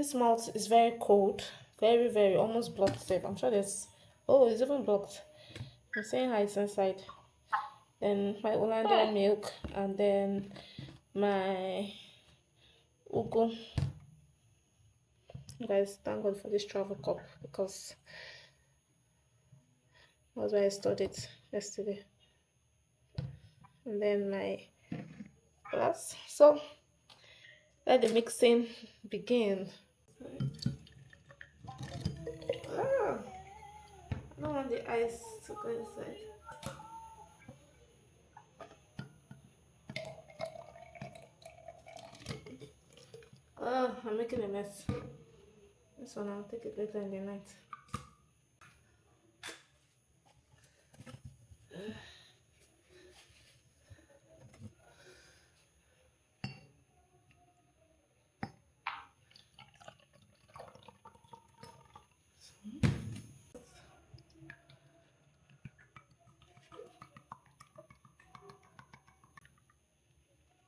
This mouth is very cold, very, very almost blocked safe. I'm sure there's, oh, it's even blocked. I'm saying hi, it's inside. Then my Hollandia milk, and then my ugu. Guys, thank God for this travel cup because that's why I stored it yesterday. And then my glass. So let the mixing begin. Ah, I don't want the ice to go inside. Oh, I'm making a mess. This one I'll take it later in the night.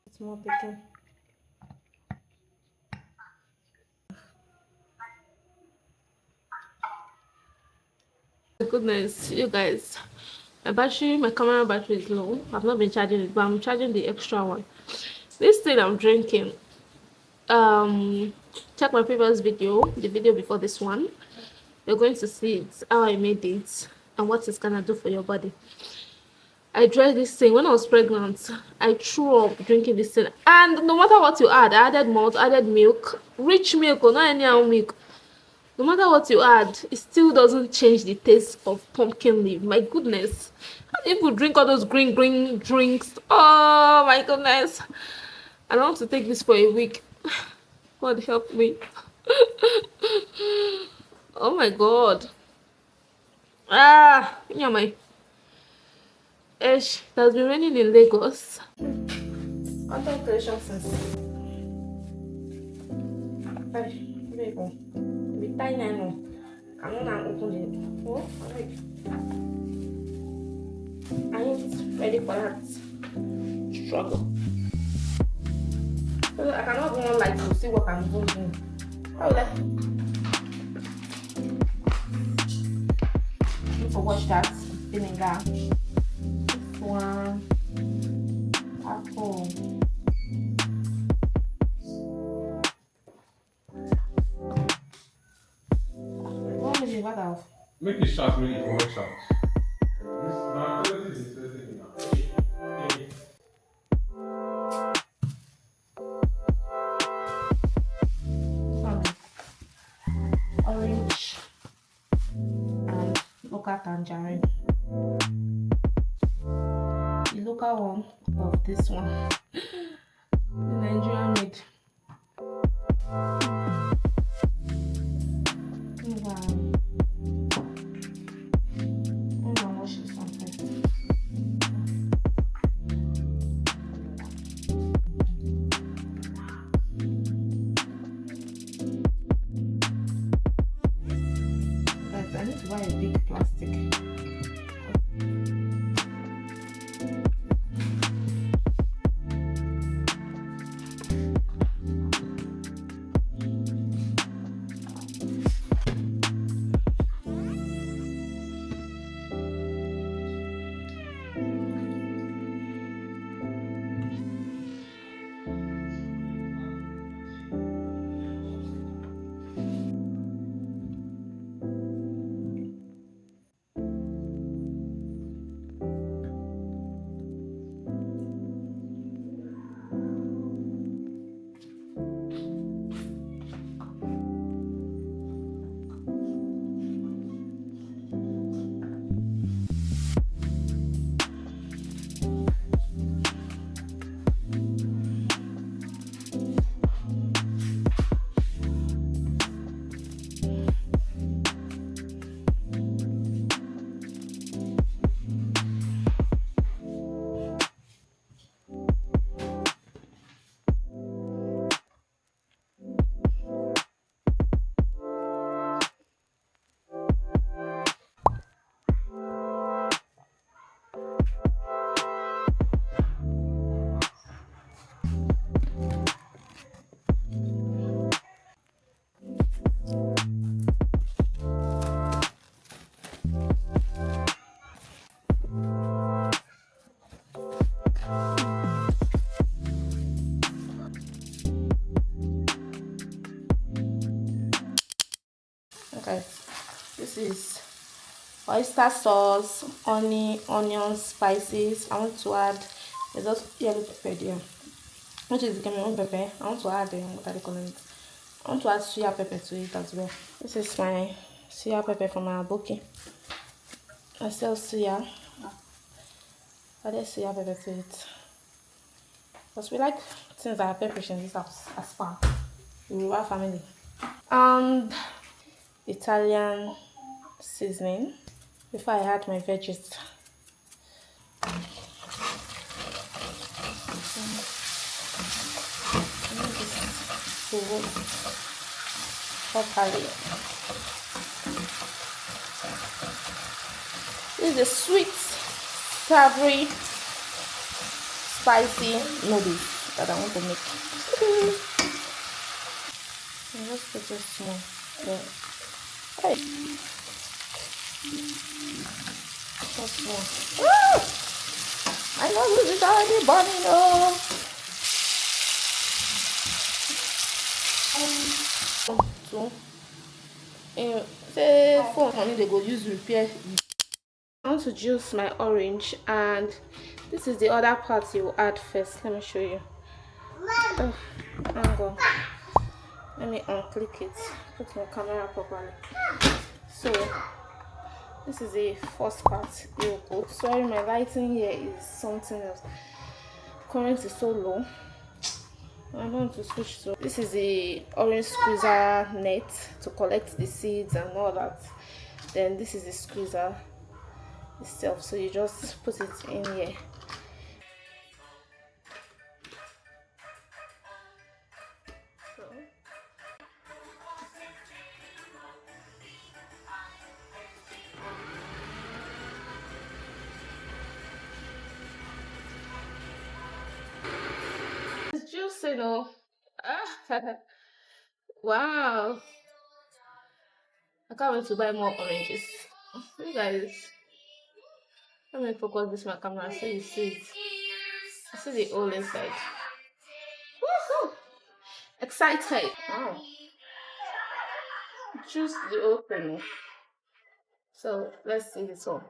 It's more baking. Goodness, you guys, my camera battery is low. I've not been charging it, but I'm charging the extra one. This thing I'm drinking, check my previous video, the video before this one. You're going to see it, how I made it and what it's gonna do for your body. I tried this thing when I was pregnant. I threw up drinking this thing, and no matter what you add, I added malt, added milk, rich milk or not any other milk. No matter what you add, it still doesn't change the taste of pumpkin leaf. My goodness. How do people drink all those green drinks? Oh my goodness. I don't want to take this for a week. God help me. Oh my God. Yeah, my it has been raining in Lagos. Content creation since. There you go. Be tiny now. I'm gonna open it. Oh, alright. I ain't ready for that struggle. So I cannot go on like to see what I'm doing. How will I? Need to wash that vinegar. This one. Apple. Make it short, make it more short. My quality is interesting now. Orange and local tangerine. The local one of this one. The Nigerian made. I need to buy a big plastic. oyster sauce, onion, spices. I want to add, there's also yellow pepper there, which is the Cameroon pepper. I want to add what are they calling it? I want to add soya pepper to it as well. This is my soya pepper from our bouquet. I sell soya. Added soya pepper to it. Because we like things that are pepperish in this house as far. We are family. And Italian seasoning before I add my veggies. To roast properly. This is the sweet, savory, spicy noodles that I want to make. I'll just put it small there. Hey. So small. Ah! I know this is already burning up. Say for money they go use repair. I want to juice my orange, and this is the other part you add first. Let me show you. Oh, hang on. Let me unclick it. Put my camera properly. So this is the first part you put. Sorry, my lighting here is something else. Current is so low. I want to switch to this is the orange squeezer net to collect the seeds and all that. Then this is the squeezer itself, so you just put it in here. It's juicy, you know. Wow, I can't wait to buy more oranges. You guys, let me focus this my camera so you see it. I see the whole inside. Woohoo! Excited. Wow. Choose the whole thing. So let's see this one.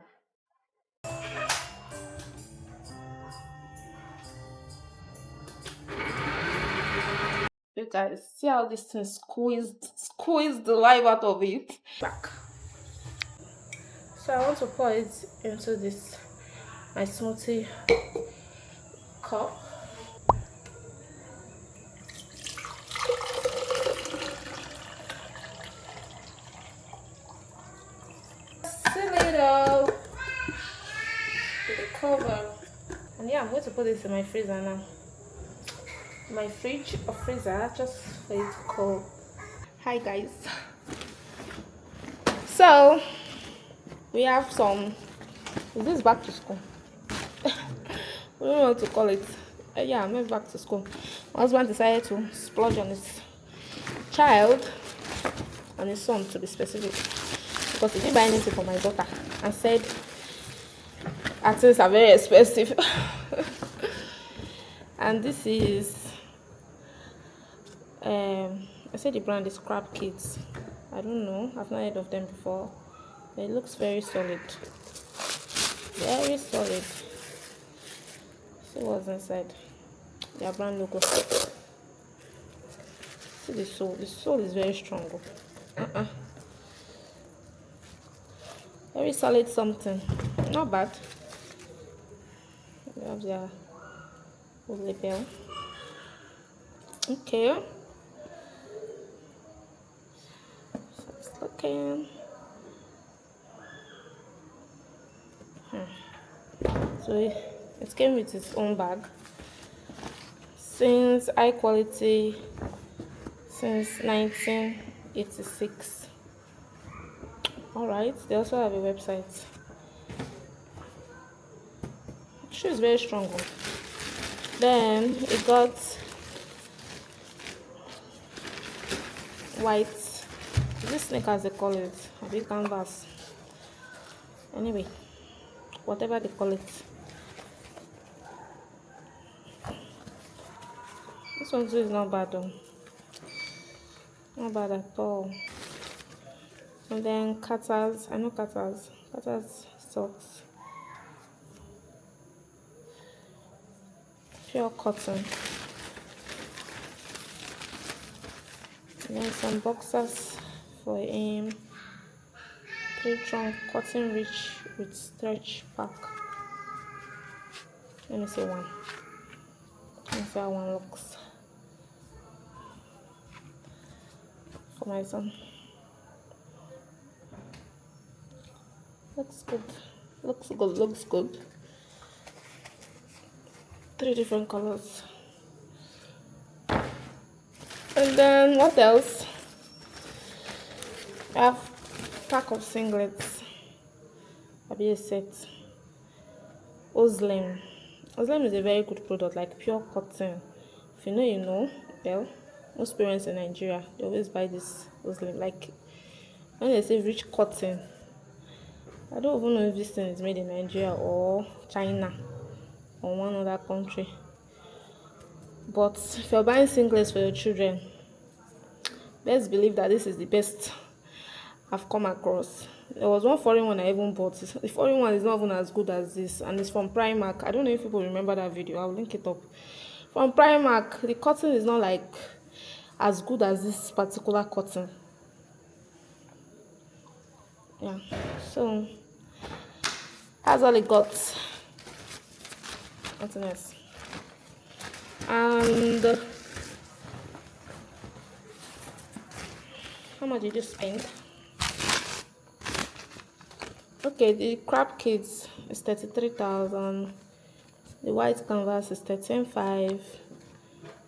You guys see how this thing squeezed the life out of it. Back. So I want to pour it into this my smoothie cup. Seal it up with the cover. And yeah, I'm going to put this in my freezer now. My fridge or freezer, just for it to cool. Hi guys. So we have some. Is this back to school? We don't know what to call it. Yeah, maybe back to school. My husband decided to splurge on his child, on his son to be specific, because he didn't buy anything for my daughter and said our things are very expensive. And this is I said the brand is Crab Kids. I don't know, I've not heard of them before, but it looks very solid, very solid. See what's inside. Their brand logo. See the sole is very strong. Very solid something, not bad. They have their label. Okay, so it's looking. So it came with its own bag. Since high quality since 1986. All right, they also have a website. Shoe is very strong. Then it got white. This sneakers they call it, a big canvas. Anyway, whatever they call it. This one too is not bad though. Not bad at all. And then cutters. I know cutters. Cutters socks, pure cotton, and then some boxers for him. 3 trunk cotton rich with stretch pack. Let me see one. Let me see how one looks for my son. Looks good. Looks good. Looks good. 3 different colors. And then what else? I have pack of singlets. I'll be a set. Oslim. Oslim is a very good product, like pure cotton. If you know, you know. Well, most parents in Nigeria, they always buy this Oslim. Like when they say rich cotton, I don't even know if this thing is made in Nigeria or China or one other country. But if you're buying singlets for your children, let's believe that this is the best I've come across. There was one foreign one I even bought. The foreign one is not even as good as this, and it's from Primark. I don't know if people remember that video. I'll link it up. From Primark, the cotton is not like as good as this particular cotton. Yeah, so that's all it got. Nothing else. And how much did you spend? Okay, the crab kids is 33,000. The white canvas is 13,500.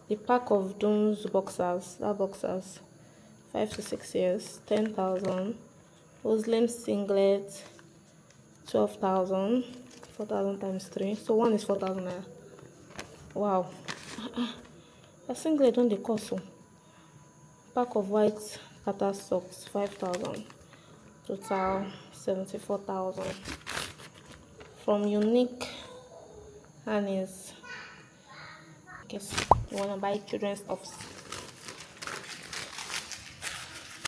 The pack of Dooms boxers, that boxers, 5 to 6 years, 10,000. Muslim singlet, 12,000. 4,000 times 3. So one is 4,000 naira. Wow. A singlet on the cost. Pack of white Tata socks, 5,000. Total 74,000. From Unique Hannies. Guess you wanna buy children's stuff.